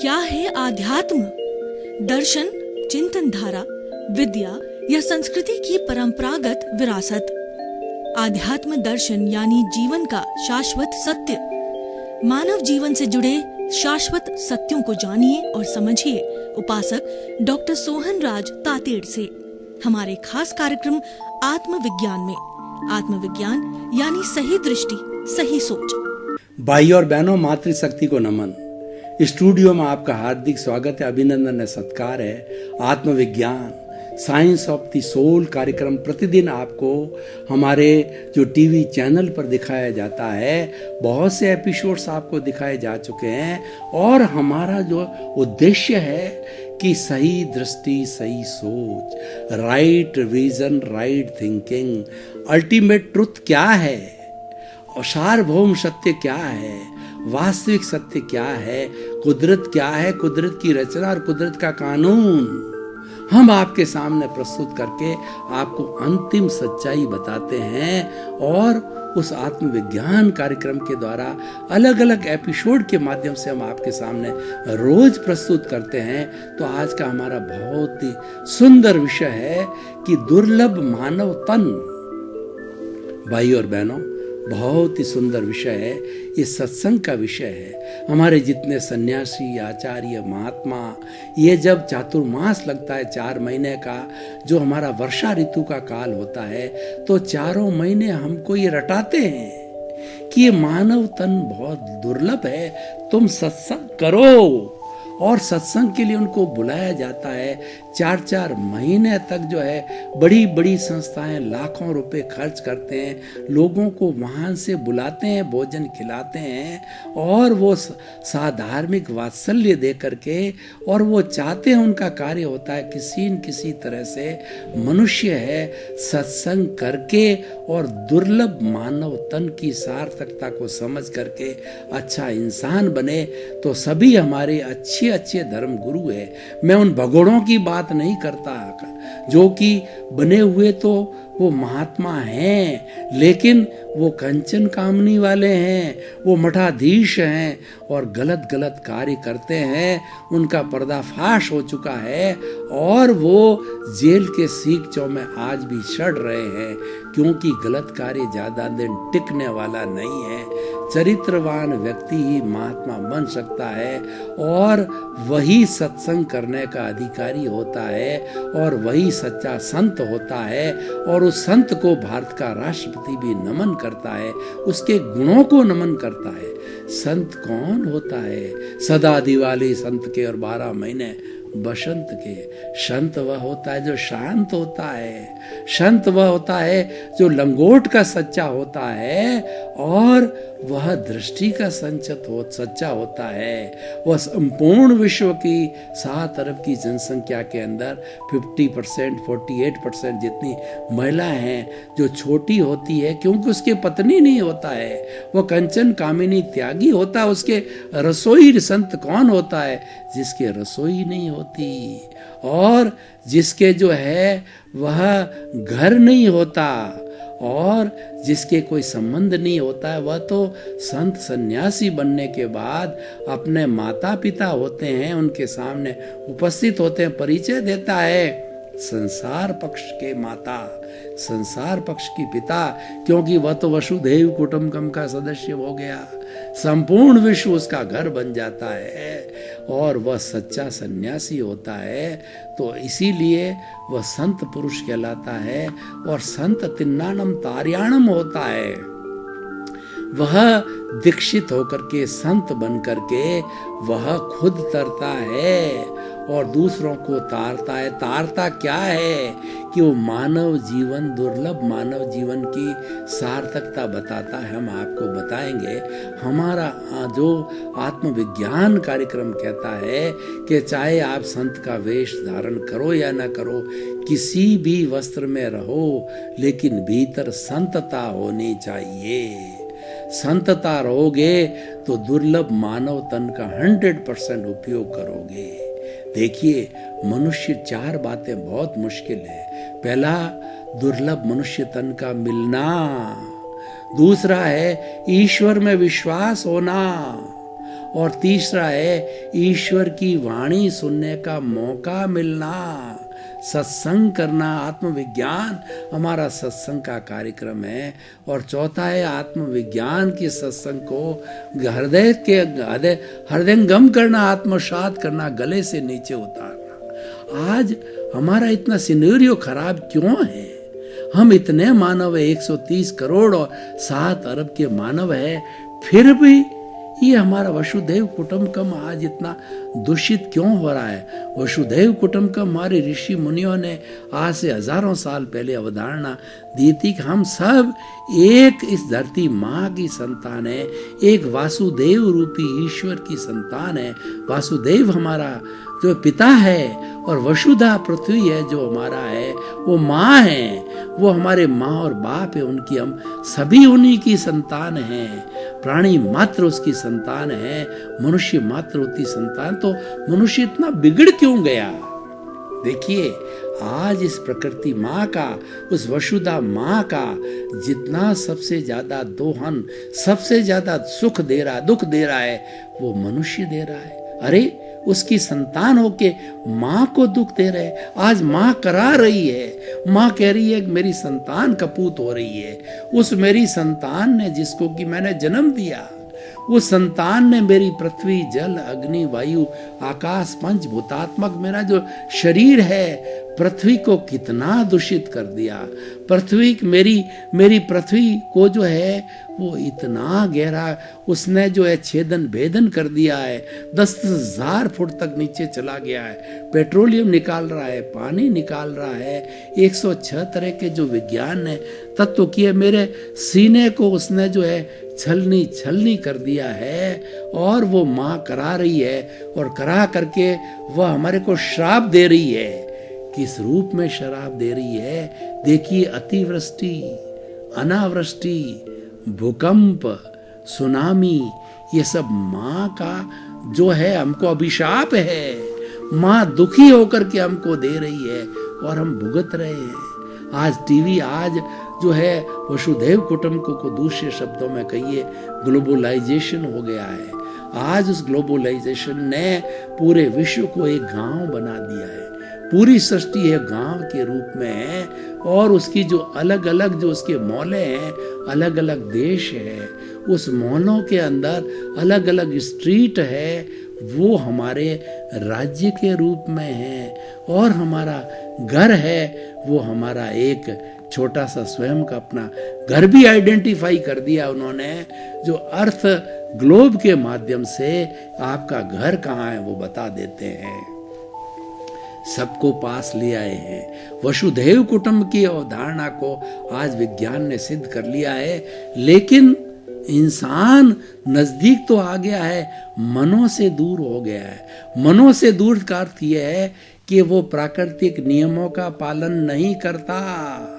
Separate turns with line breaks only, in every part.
क्या है आध्यात्म? दर्शन, चिंतन धारा, विद्या या संस्कृति की परंपरागत विरासत। आध्यात्म दर्शन यानी जीवन का शाश्वत सत्य। मानव जीवन से जुड़े शाश्वत सत्यों को जानिए और समझिए उपासक डॉक्टर सोहन राज तातेड़ से हमारे खास कार्यक्रम आत्मविज्ञान में। आत्मविज्ञान यानी सही दृष्टि, सही सोच।
भाई और बहनों, मातृशक्ति को नमन। स्टूडियो में आपका हार्दिक स्वागत है, अभिनंदन है, सत्कार है। आत्मविज्ञान, साइंस ऑफ द सोल कार्यक्रम प्रतिदिन आपको हमारे जो टीवी चैनल पर दिखाया जाता है, बहुत से एपिसोड्स आपको दिखाए जा चुके हैं। और हमारा जो उद्देश्य है कि सही दृष्टि, सही सोच, right vision, right thinking, ultimate truth क्या है और सार्वभौम सत्य क्या है, वास्तविक सत्य क्या है, कुदरत क्या है, कुदरत की रचना और कुदरत का कानून हम आपके सामने प्रस्तुत करके आपको अंतिम सच्चाई बताते हैं। और उस आत्मविज्ञान कार्यक्रम के द्वारा अलग अलग एपिसोड के माध्यम से हम आपके सामने रोज प्रस्तुत करते हैं। तो आज का हमारा बहुत ही सुंदर विषय है कि दुर्लभ मानव तन। भाई और बहनों, बहुत ही सुंदर विषय है, ये सत्संग का विषय है। हमारे जितने सन्यासी, आचार्य, महात्मा, ये जब चातुर्मास लगता है 4 महीने का, जो हमारा वर्षा ऋतु का काल होता है, तो 4 महीने हमको ये रटाते हैं कि ये मानव तन बहुत दुर्लभ है, तुम सत्संग करो। और सत्संग के लिए उनको बुलाया जाता है। 4-4 महीने तक जो है बड़ी बड़ी संस्थाएं लाखों रुपए खर्च करते हैं, लोगों को वहाँ से बुलाते हैं, भोजन खिलाते हैं और वो साधार्मिक वात्सल्य दे करके, और वो चाहते हैं, उनका कार्य होता है किसी न किसी तरह से मनुष्य है सत्संग करके और दुर्लभ मानव तन की सार्थकता को समझ करके अच्छा इंसान बने। तो सभी हमारे अच्छे धर्म गुरु है। मैं उन भगोड़ों की बात नहीं करता जो कि बने हुए तो वो महात्मा हैं, लेकिन वो कंचन कामनी वाले हैं, वो मठाधीश हैं और गलत कार्य करते हैं। उनका पर्दाफाश हो चुका है और वो जेल के सीखचों में आज भी सड़ रहे हैं, क्योंकि गलत कार्य ज्यादा दिन टिकने वाला नहीं है। चरित्रवान व्यक्ति ही महात्मा बन सकता है और वही सत्संग करने का अधिकारी होता है और वही सच्चा संत होता है। और उस संत को भारत का राष्ट्रपति भी नमन करता है, उसके गुणों को नमन करता है। संत कौन होता है? सदा दिवाली संत के और 12 महीने बसंत के। संत वह होता है जो शांत होता है, संत वह होता है जो लंगोट का सच्चा होता है और वह दृष्टि का सच्चा होता है। वह संपूर्ण विश्व की 7 अरब की जनसंख्या के अंदर 50%, 48% जितनी महिला हैं जो छोटी होती है, क्योंकि उसके पत्नी नहीं होता है, वह कंचन कामिनी त्यागी होता है। उसके रसोई संत कौन होता है? जिसके रसोई नहीं होती और जिसके जो है वह घर नहीं होता और जिसके कोई संबंध नहीं होता है, वह तो संत सन्यासी बनने के बाद अपने माता पिता होते हैं, उनके सामने उपस्थित होते हैं, परिचय देता है संसार पक्ष के माता, संसार पक्ष की पिता, क्योंकि वह तो वसुधैव कुटुंबकम का सदस्य हो गया। संपूर्ण विश्व उसका घर बन जाता है और वह सच्चा सन्यासी होता है। तो इसीलिए वह संत पुरुष कहलाता है और संत तिन्नानम तार्याणम होता है। वह दीक्षित होकर के, संत बन करके वह खुद तरता है और दूसरों को तारता है। तारता क्या है? कि वो मानव जीवन, दुर्लभ मानव जीवन की सार्थकता बताता है। हम आपको बताएंगे। हमारा जो आत्मविज्ञान कार्यक्रम कहता है कि चाहे आप संत का वेश धारण करो या ना करो, किसी भी वस्त्र में रहो, लेकिन भीतर संतता होनी चाहिए। संतता रहोगे तो दुर्लभ मानव तन का 100% उपयोग करोगे। देखिए, मनुष्य 4 बातें बहुत मुश्किल है। पहला, दुर्लभ मनुष्य तन का मिलना। दूसरा है ईश्वर में विश्वास होना। और तीसरा है ईश्वर की वाणी सुनने का मौका मिलना, सत्संग करना। आत्मविज्ञान हमारा सत्संग का कार्यक्रम है। और चौथा है आत्मविज्ञान के सत्संग को हृदयंगम करना, आत्मसात करना, गले से नीचे उतारना। आज हमारा इतना सिनेरियो खराब क्यों है? हम इतने मानव है, 130 करोड़ और 7 अरब के मानव है, फिर भी ये हमारा वसुधैव कुटुंबकम आज इतना दूषित क्यों हो रहा है? वसुधैव कुटुंबकम हमारे ऋषि मुनियों ने आज से हजारों साल पहले अवधारणा दी थी कि हम सब एक इस धरती माँ की संतान है, एक वासुदेव रूपी ईश्वर की संतान है। वासुदेव हमारा जो पिता है और वसुधा पृथ्वी है जो हमारा है, वो माँ है, वो हमारे माँ और बाप है, उनकी हम सभी उन्हीं की संतान हैं। प्राणी मात्र उसकी संतान है, मनुष्य मात्र उसकी संतान। तो मनुष्य इतना बिगड़ क्यों गया? देखिए आज इस प्रकृति माँ का, उस वसुधा माँ का जितना सबसे ज्यादा दोहन, सबसे ज्यादा सुख दे रहा, दुख दे रहा है, वो मनुष्य दे रहा है। अरे उसकी संतान होके माँ को दुख दे रहे। आज माँ करा रही है, माँ कह रही है कि मेरी संतान कपूत हो रही है। उस मेरी संतान ने, जिसको कि मैंने जन्म दिया, उस संतान ने मेरी पृथ्वी, जल, अग्नि, वायु, आकाश, पंचभूतात्मक मेरा जो शरीर है, पृथ्वी को कितना दूषित कर दिया। पृथ्वी मेरी पृथ्वी को जो है वो इतना गहरा उसने जो है छेदन भेदन कर दिया है, 10,000 फुट तक नीचे चला गया है। पेट्रोलियम निकाल रहा है, पानी निकाल रहा है, 106 तरह के जो विज्ञान ने तत्व किए, मेरे सीने को उसने जो है छलनी कर दिया है। और वो माँ करा रही है, और करा करके वह हमारे को श्राप दे रही है। किस रूप में शराब दे रही है? देखिए अतिवृष्टि, अनावृष्टि, भूकंप, सुनामी, ये सब माँ का जो है हमको अभिशाप है। माँ दुखी होकर के हमको दे रही है और हम भुगत रहे हैं। आज टीवी आज जो है वसुधैव कुटुंबकम को दूसरे शब्दों में कहिए ग्लोबलाइजेशन हो गया है। आज उस ग्लोबलाइजेशन ने पूरे विश्व को एक गांव बना दिया है। पूरी सृष्टि है गांव के रूप में है, और उसकी जो अलग अलग जो उसके मोहल्ले हैं, अलग अलग देश है, उस मोहल्लों के अंदर अलग अलग स्ट्रीट है, वो हमारे राज्य के रूप में है। और हमारा घर है वो हमारा एक छोटा सा स्वयं का अपना घर भी आइडेंटिफाई कर दिया उन्होंने, जो अर्थ ग्लोब के माध्यम से आपका घर कहाँ है वो बता देते हैं। सबको पास ले आए हैं। वसुधैव कुटुंब की अवधारणा को आज विज्ञान ने सिद्ध कर लिया है, लेकिन इंसान नजदीक तो आ गया है, मनों से दूर हो गया है। मनों से दूर का अर्थ यह है कि वो प्राकृतिक नियमों का पालन नहीं करता।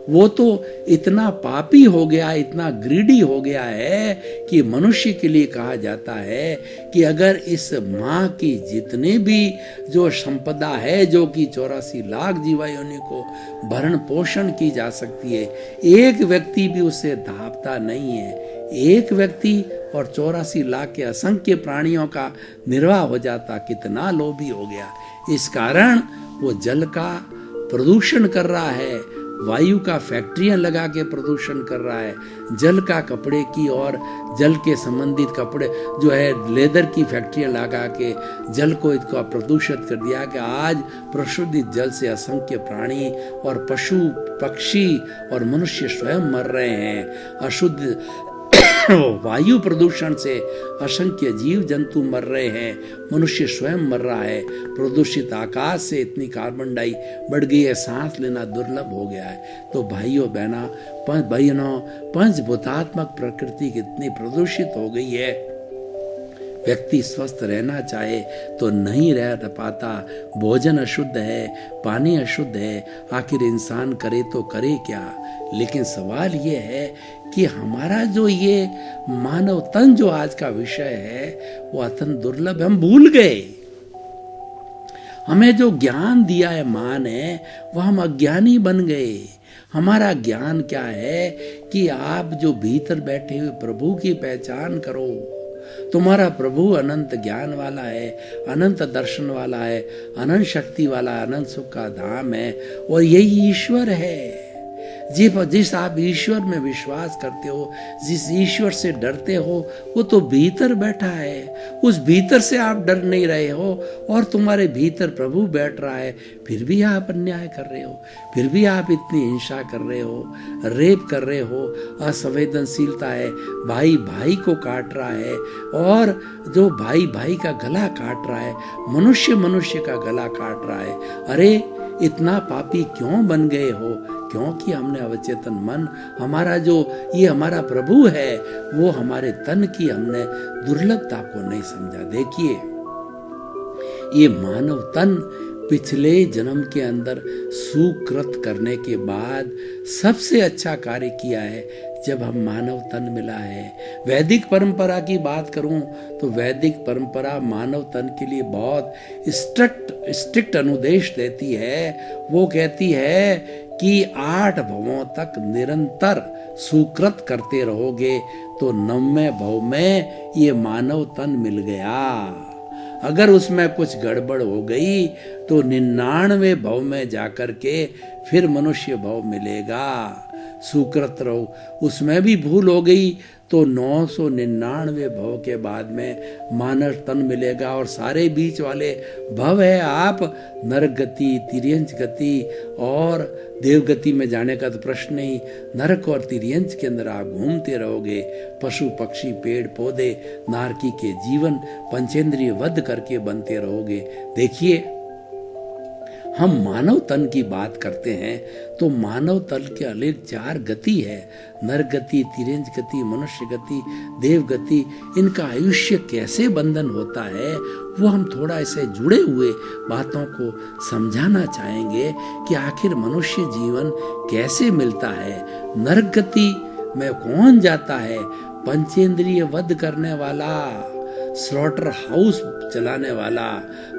वो तो इतना पापी हो गया, इतना ग्रीडी हो गया है कि मनुष्य के लिए कहा जाता है कि अगर इस माँ की जितनी भी जो संपदा है, जो कि 84 लाख जीवा योनि को भरण पोषण की जा सकती है, एक व्यक्ति भी उससे धापता नहीं है। एक व्यक्ति और 84 लाख के असंख्य प्राणियों का निर्वाह हो जाता, कितना लोभी हो गया। इस कारण वो जल का प्रदूषण कर रहा है, वायु का फैक्ट्रियां लगा के प्रदूषण कर रहा है, जल का कपड़े की और जल के संबंधित कपड़े जो है लेदर की फैक्ट्रियां लगा के जल को इसको प्रदूषित कर दिया कि आज प्रशुद्धित जल से असंख्य प्राणी और पशु पक्षी और मनुष्य स्वयं मर रहे हैं। अशुद्ध वायु प्रदूषण से असंख्य जीव जंतु मर रहे हैं, मनुष्य स्वयं मर रहा है। प्रदूषित आकाश से इतनी कार्बन डाई बढ़ गई है, सांस लेना दुर्लभ हो गया है। तो भाइयों बहनों, पंचभूतात्मक प्रकृति कितनी प्रदूषित हो गई है। व्यक्ति स्वस्थ रहना चाहे तो नहीं रह पाता। भोजन अशुद्ध है, पानी अशुद्ध है, आखिर इंसान करे तो करे क्या। लेकिन सवाल ये है कि हमारा जो ये मानव तन जो आज का विषय है वो अत्यंत दुर्लभ, हम भूल गए। हमें जो ज्ञान दिया है माँ ने, वह हम अज्ञानी बन गए। हमारा ज्ञान क्या है कि आप जो भीतर बैठे हुए प्रभु की पहचान करो, तुम्हारा प्रभु अनंत ज्ञान वाला है, अनंत दर्शन वाला है, अनंत शक्ति वाला, अनंत सुख का धाम है और यही ईश्वर है। जिस आप ईश्वर में विश्वास करते हो, जिस ईश्वर से डरते हो, वो तो भीतर बैठा है। उस भीतर से आप डर नहीं रहे हो और तुम्हारे भीतर प्रभु बैठ रहा है, फिर भी आप अन्याय कर रहे हो, फिर भी आप इतनी हिंसा कर रहे हो, रेप कर रहे हो, असंवेदनशीलता है, भाई भाई को काट रहा है और जो भाई भाई का गला काट रहा है, मनुष्य मनुष्य का गला काट रहा है। अरे इतना पापी क्यों बन गए हो? क्योंकि हमने अवचेतन मन, हमारा जो ये हमारा प्रभु है, वो हमारे तन की हमने दुर्लभता को नहीं समझा। देखिए, ये मानव तन पिछले जन्म के अंदर सुकृत करने के बाद सबसे अच्छा कार्य किया है जब हम मानव तन मिला है। वैदिक परंपरा की बात करूं तो वैदिक परंपरा मानव तन के लिए बहुत स्ट्रिक्ट अनुदेश देती है। वो कहती है कि 8 भवों तक निरंतर सुकृत करते रहोगे तो 9वें भव में ये मानव तन मिल गया। अगर उसमें कुछ गड़बड़ हो गई तो 99वें भव में जाकर के फिर मनुष्य भव मिलेगा। सुकृत रहो, उसमें भी भूल हो गई तो 999 भव के बाद में मानव तन मिलेगा और सारे बीच वाले भव है आप नरक गति, तिर्यंच गति और देवगति में जाने का तो प्रश्न नहीं। नरक और तिर्यंच के अंदर आप घूमते रहोगे, पशु पक्षी पेड़ पौधे नारकी के जीवन पंचेंद्रिय वध करके बनते रहोगे। देखिए, हम मानव तन की बात करते हैं तो मानव तन के अलग 4 गति है, नर गति, तिर्यंच गति, मनुष्य गति, देव गति। इनका आयुष्य कैसे बंधन होता है वो हम थोड़ा ऐसे जुड़े हुए बातों को समझाना चाहेंगे कि आखिर मनुष्य जीवन कैसे मिलता है। नरक गति में कौन जाता है? पंचेंद्रिय वध करने वाला, स्लॉटर हाउस चलाने वाला,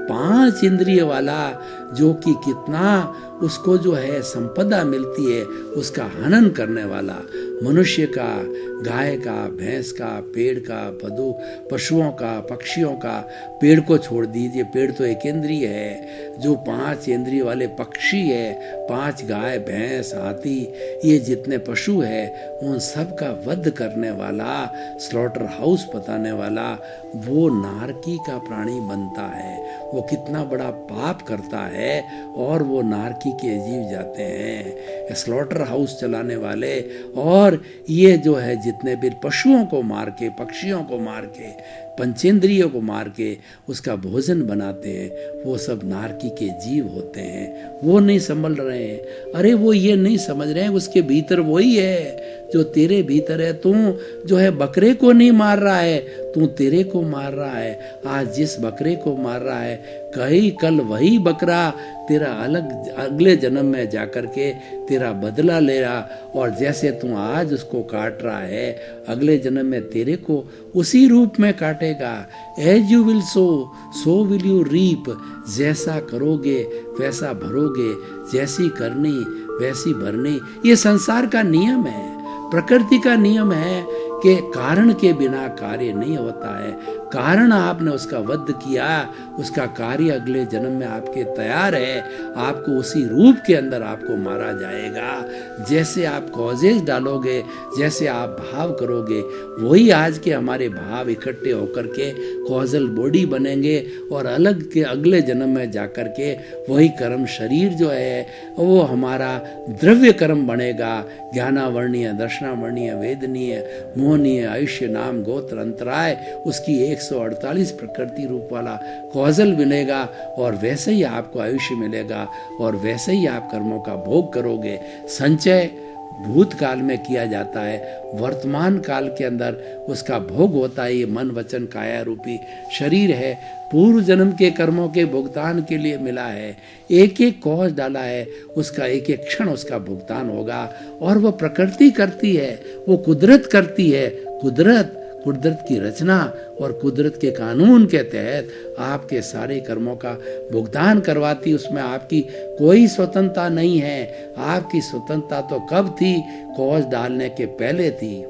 5 इंद्रिय वाला, जो कि कितना उसको जो है संपदा मिलती है उसका हनन करने वाला। मनुष्य का, गाय का, भैंस का, पेड़ का, पशुओं का, पक्षियों का। पेड़ को छोड़ दीजिए, पेड़ तो एक इंद्रिय है। जो 5 इंद्रिय वाले पक्षी है, 5 गाय, भैंस, हाथी, ये जितने पशु है उन सब का वध करने वाला, स्लॉटर हाउस बताने वाला, वो नारकी का प्राणी बनता है। वो कितना बड़ा पाप करता है और वो नारकी के जीव जाते हैं। स्लॉटर हाउस चलाने वाले और ये जो है जितने भी पशुओं को मार के, पक्षियों को मार के, पंचेंद्रियों को मार के उसका भोजन बनाते हैं, वो सब नारकी के जीव होते हैं। वो नहीं संभल रहे हैं। अरे वो ये नहीं समझ रहे हैं उसके भीतर वही है जो तेरे भीतर है। तू जो है बकरे को नहीं मार रहा है, तू तेरे को मार रहा है। आज जिस बकरे को मार रहा है, कल वही बकरा तेरा अगले जन्म में जाकर के तेरा बदला ले रहा, और जैसे तू आज उसको काट रहा है अगले जन्म में तेरे को उसी रूप में काटेगा। As you will sow will you reap. जैसा करोगे वैसा भरोगे, जैसी करनी वैसी भरनी। ये संसार का नियम है, प्रकृति का नियम है कि कारण के बिना कार्य नहीं होता है। कारण आपने उसका वध किया, उसका कार्य अगले जन्म में आपके तैयार है। आपको उसी रूप के अंदर आपको मारा जाएगा। जैसे आप कॉजेज डालोगे, जैसे आप भाव करोगे, वही आज के हमारे भाव इकट्ठे होकर के कॉजल बॉडी बनेंगे और अलग के अगले जन्म में जाकर के वही कर्म शरीर जो है वो हमारा द्रव्य कर्म बनेगा। ज्ञानावर्णीय, दर्शनावर्णीय, वेदनीय, मोहनीय, आयुष्य, नाम, गोत्र, अंतराय, उसकी 148 प्रकृति रूप वाला कॉजल मिलेगा और वैसे ही आपको आयुष्य मिलेगा और वैसे ही आप कर्मों का भोग करोगे। संचय भूतकाल में किया जाता है, वर्तमान काल के अंदर उसका भोग होता है। ये मन वचन काया रूपी शरीर है, पूर्व जन्म के कर्मों के भुगतान के लिए मिला है। एक एक कॉज डाला है, उसका एक एक क्षण उसका भुगतान होगा। और वो प्रकृति करती है, वो कुदरत करती है। कुदरत की रचना और कुदरत के कानून के तहत आपके सारे कर्मों का भुगतान करवाती। उसमें आपकी कोई स्वतंत्रता नहीं है। आपकी स्वतंत्रता तो कब थी? कॉज डालने के पहले थी।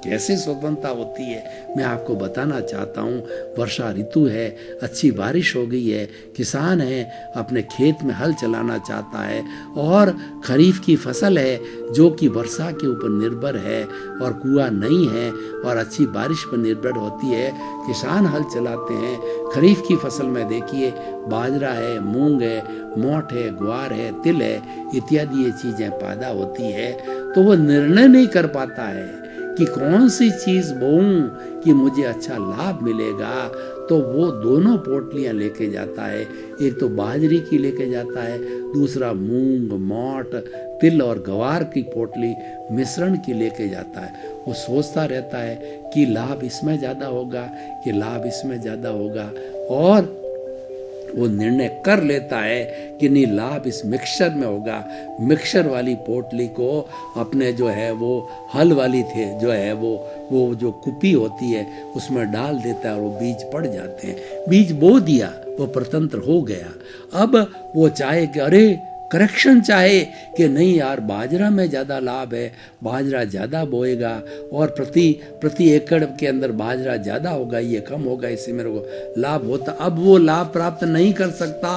कैसे स्वतंत्रता होती है मैं आपको बताना चाहता हूँ। वर्षा ऋतु है, अच्छी बारिश हो गई है, किसान है अपने खेत में हल चलाना चाहता है, और खरीफ की फसल है जो कि वर्षा के ऊपर निर्भर है और कुआं नहीं है और अच्छी बारिश पर निर्भर होती है। किसान हल चलाते हैं। खरीफ की फसल में देखिए बाजरा है, मूंग है, मोठ है, ग्वार है, तिल है, इत्यादि ये चीज़ें पैदा होती है। तो वो निर्णय नहीं कर पाता है कि कौन सी चीज़ बोऊं कि मुझे अच्छा लाभ मिलेगा। तो वो दोनों पोटलियां लेके जाता है, एक तो बाजरी की लेके जाता है, दूसरा मूंग, मोठ, तिल और ग्वार की पोटली मिश्रण की लेके जाता है। वो सोचता रहता है कि लाभ इसमें ज़्यादा होगा कि लाभ इसमें ज़्यादा होगा, और वो निर्णय कर लेता है कि नहीं, लाभ इस मिक्सचर में होगा। मिक्सचर वाली पोटली को अपने जो है वो हल वाली थे जो है वो जो कुपी होती है उसमें डाल देता है और वो बीज पड़ जाते हैं। बीज बो दिया, वो प्रतंत्र हो गया। अब वो चाहे कि अरे करेक्शन चाहे कि नहीं यार बाजरा में ज़्यादा लाभ है, बाजरा ज़्यादा बोएगा और प्रति एकड़ के अंदर बाजरा ज़्यादा होगा, ये कम होगा, इससे मेरे को लाभ होता। अब वो लाभ प्राप्त नहीं कर सकता।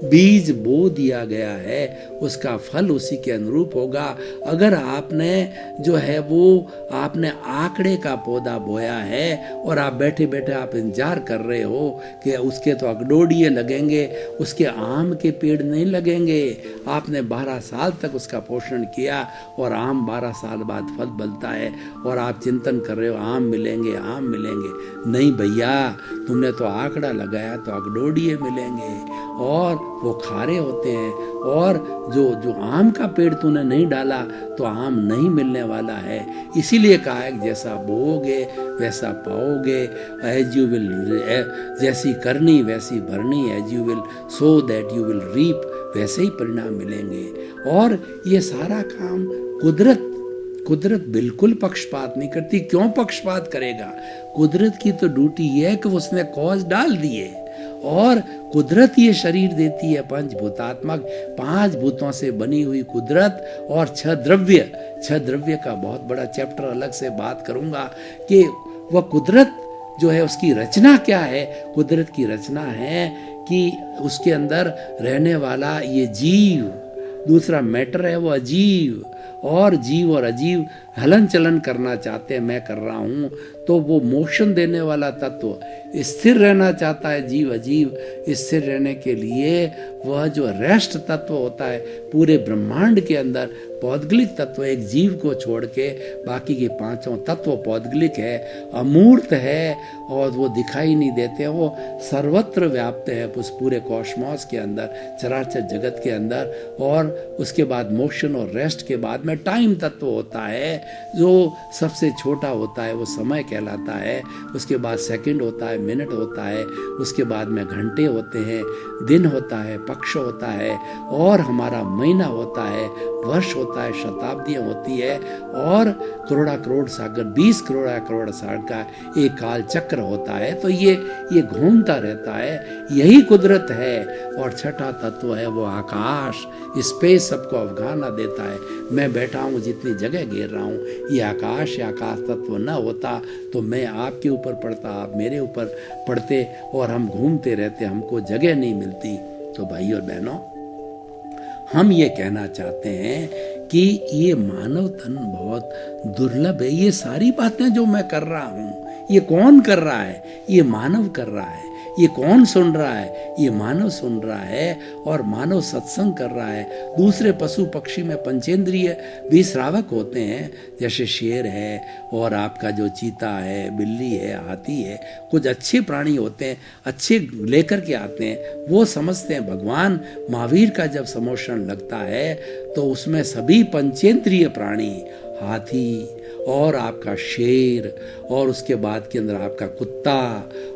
बीज बो दिया गया है, उसका फल उसी के अनुरूप होगा। अगर आपने जो है वो आपने आंकड़े का पौधा बोया है और आप बैठे बैठे आप इंतजार कर रहे हो कि उसके तो अगडोडिये लगेंगे, उसके आम के पेड़ नहीं लगेंगे। आपने 12 साल तक उसका पोषण किया और आम 12 साल बाद फल बनता है और आप चिंतन कर रहे हो आम मिलेंगे, आम मिलेंगे। नहीं भैया, तुमने तो आंकड़ा लगाया तो अगडोडिये मिलेंगे और वो खारे होते हैं, और जो आम का पेड़ तूने नहीं डाला तो आम नहीं मिलने वाला है। इसीलिए कहा है कि जैसा बोओगे वैसा पाओगे। एज यू विल, जैसी करनी वैसी भरनी, as you will sow that you will reap, वैसे ही परिणाम मिलेंगे। और ये सारा काम कुदरत बिल्कुल पक्षपात नहीं करती। क्यों पक्षपात करेगा? कुदरत की तो ड्यूटी ये है कि उसने कॉज डाल दिए, और कुदरत ये शरीर देती है पंचभूतात्मक, 5 भूतों से बनी हुई कुदरत, और 6 द्रव्य का बहुत बड़ा चैप्टर अलग से बात करूंगा कि वह कुदरत जो है उसकी रचना क्या है। कुदरत की रचना है कि उसके अंदर रहने वाला ये जीव, दूसरा मैटर है वो अजीव, और जीव और अजीव हलन चलन करना चाहते हैं, मैं कर रहा हूँ। तो वो मोशन देने वाला तत्व स्थिर रहना चाहता है, जीव अजीव स्थिर रहने के लिए वह जो रेस्ट तत्व होता है पूरे ब्रह्मांड के अंदर, पौद्गलिक तत्व एक जीव को छोड़ के बाकी के 5 तत्व पौद्गलिक है, अमूर्त है और वो दिखाई नहीं देते, वो सर्वत्र व्याप्त है उस पूरे कॉस्मॉस के अंदर, चराचर जगत के अंदर। और उसके बाद मोशन और रेस्ट के बाद में टाइम तत्व होता है जो सबसे छोटा होता है, वो समय कहलाता है। उसके बाद सेकंड होता है, मिनट होता है, उसके बाद में घंटे होते हैं, दिन होता है, पक्ष होता है, और हमारा महीना होता है, वर्ष होता है, शताब्दियाँ होती है, और करोड़ सागर 20 करोड़ सागर का एक काल चक्र होता है। तो ये घूमता रहता है, यही कुदरत है। और छठा तत्व है वो आकाश, स्पेस सबको अवगाहना देता है। मैं बैठा हूँ, जितनी जगह घेर रहा हूँ, ये आकाश तत्व न होता तो मैं आपके ऊपर पड़ता, आप मेरे ऊपर पड़ते और हम घूमते रहते, हमको जगह नहीं मिलती। तो भाई और बहनों, हम ये कहना चाहते हैं कि ये मानव तन बहुत दुर्लभ है। ये सारी बातें जो मैं कर रहा हूँ, ये कौन कर रहा है? ये मानव कर रहा है। ये कौन सुन रहा है? ये मानव सुन रहा है, और मानव सत्संग कर रहा है। दूसरे पशु पक्षी में पंचेंद्रिय भी श्रावक होते हैं, जैसे शेर है और आपका जो चीता है, बिल्ली है, हाथी है, कुछ अच्छे प्राणी होते हैं, अच्छे लेकर के आते हैं, वो समझते हैं। भगवान महावीर का जब समोषण लगता है तो उसमें सभी पंचेंद्रिय प्राणी, हाथी और आपका शेर, और उसके बाद के अंदर आपका कुत्ता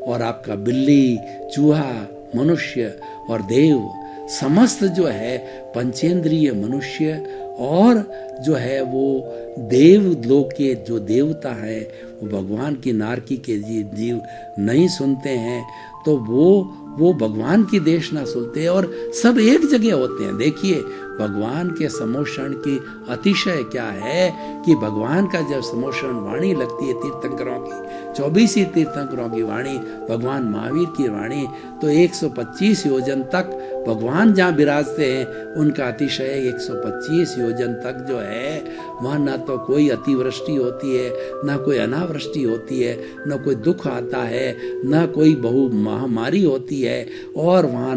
और आपका बिल्ली, चूहा, मनुष्य और देव, समस्त जो है पंचेंद्रिय मनुष्य, और जो है वो देव लोक के जो देवता है वो भगवान की नारकी के जीव नहीं सुनते हैं, तो वो वो भगवान की देश ना सुनते और सब एक जगह होते हैं। देखिए भगवान के समोषण की अतिशय क्या है कि भगवान का जब समोषण वाणी लगती है तीर्थंकरों की, 24 ही तीर्थंकरों की वाणी, भगवान महावीर की वाणी, तो 125 योजन तक भगवान जहाँ विराजते हैं उनका अतिशय 125 योजन तक जो है वहाँ ना तो कोई अतिवृष्टि होती है, ना कोई अनावृष्टि होती है, ना कोई दुख आता है, ना कोई बहु महामारी होती है, और वहाँ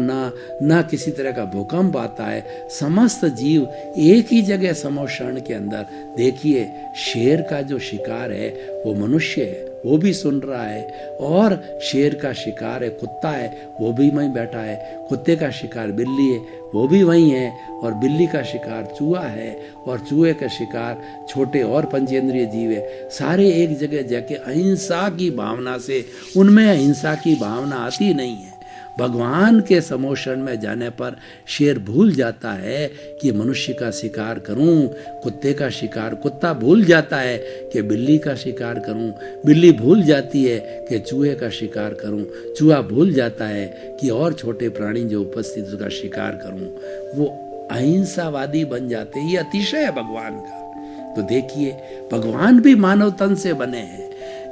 ना किसी तरह का भूकंप आता है। समस्त जीव एक ही जगह समोषण के अंदर। देखिए शेर का जो शिकार है वो मनुष्य है, वो भी सुन रहा है, और शेर का शिकार है कुत्ता है, वो भी वहीं बैठा है, कुत्ते का शिकार बिल्ली है, वो भी वहीं है, और बिल्ली का शिकार चूहा है, और चूहे का शिकार छोटे और पंचेंद्रिय जीव है। सारे एक जगह जाके अहिंसा की भावना से, उनमें अहिंसा की भावना आती नहीं है। भगवान के समोषण में जाने पर शेर भूल जाता है कि मनुष्य का शिकार करूं, कुत्ते का शिकार कुत्ता भूल जाता है कि बिल्ली का शिकार करूं, बिल्ली भूल जाती है कि चूहे का शिकार करूं, चूहा भूल जाता है कि और छोटे प्राणी जो उपस्थित उसका शिकार करूं। वो अहिंसावादी बन जाते। ये अतिशय है भगवान का। तो देखिए भगवान भी मानव तन से बने हैं।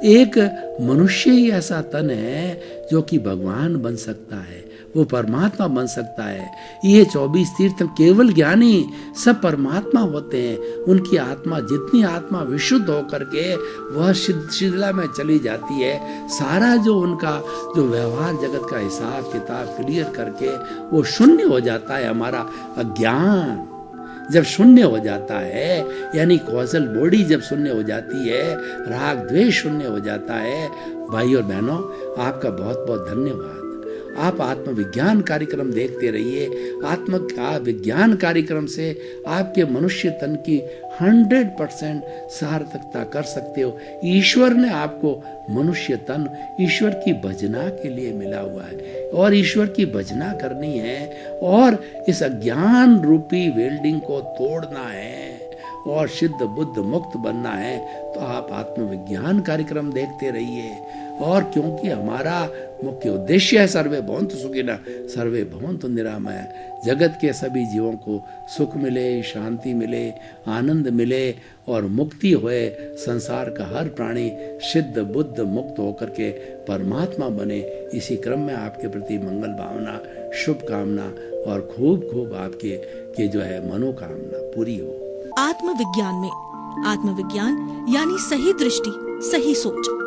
एक मनुष्य ही ऐसा तन है जो कि भगवान बन सकता है, वो परमात्मा बन सकता है। ये 24 तीर्थ केवल ज्ञानी सब परमात्मा होते हैं। उनकी आत्मा, जितनी आत्मा विशुद्ध होकर के वह शिथिला में चली जाती है, सारा जो उनका जो व्यवहार जगत का हिसाब किताब क्लियर करके वो शून्य हो जाता है। हमारा अज्ञान जब शून्य हो जाता है, यानी कॉजल बॉडी जब शून्य हो जाती है, राग द्वेष शून्य हो जाता है। भाई और बहनों, आपका बहुत बहुत धन्यवाद। आप आत्मविज्ञान कार्यक्रम देखते रहिए। आत्मविज्ञान कार्यक्रम से आपके मनुष्य तन की 100% सार्थकता कर सकते हो। ईश्वर ने आपको मनुष्य तन ईश्वर की भजना के लिए मिला हुआ है, और ईश्वर की भजना करनी है, और इस अज्ञान रूपी वेल्डिंग को तोड़ना है, और सिद्ध बुद्ध मुक्त बनना है। तो आप आत्मविज्ञान कार्यक्रम देखते रहिए। और क्योंकि हमारा मुख्य उद्देश्य है सर्वे भवन्तु सुखिनः, सर्वे भवन्तु निरामया, जगत के सभी जीवों को सुख मिले, शांति मिले, आनंद मिले और मुक्ति होए। संसार का हर प्राणी सिद्ध बुद्ध मुक्त होकर के परमात्मा बने। इसी क्रम में आपके प्रति मंगल भावना, शुभकामना और खूब खूब आपके जो है मनोकामना पूरी हो।
आत्मविज्ञान में आत्मविज्ञान यानी सही दृष्टि, सही सोच।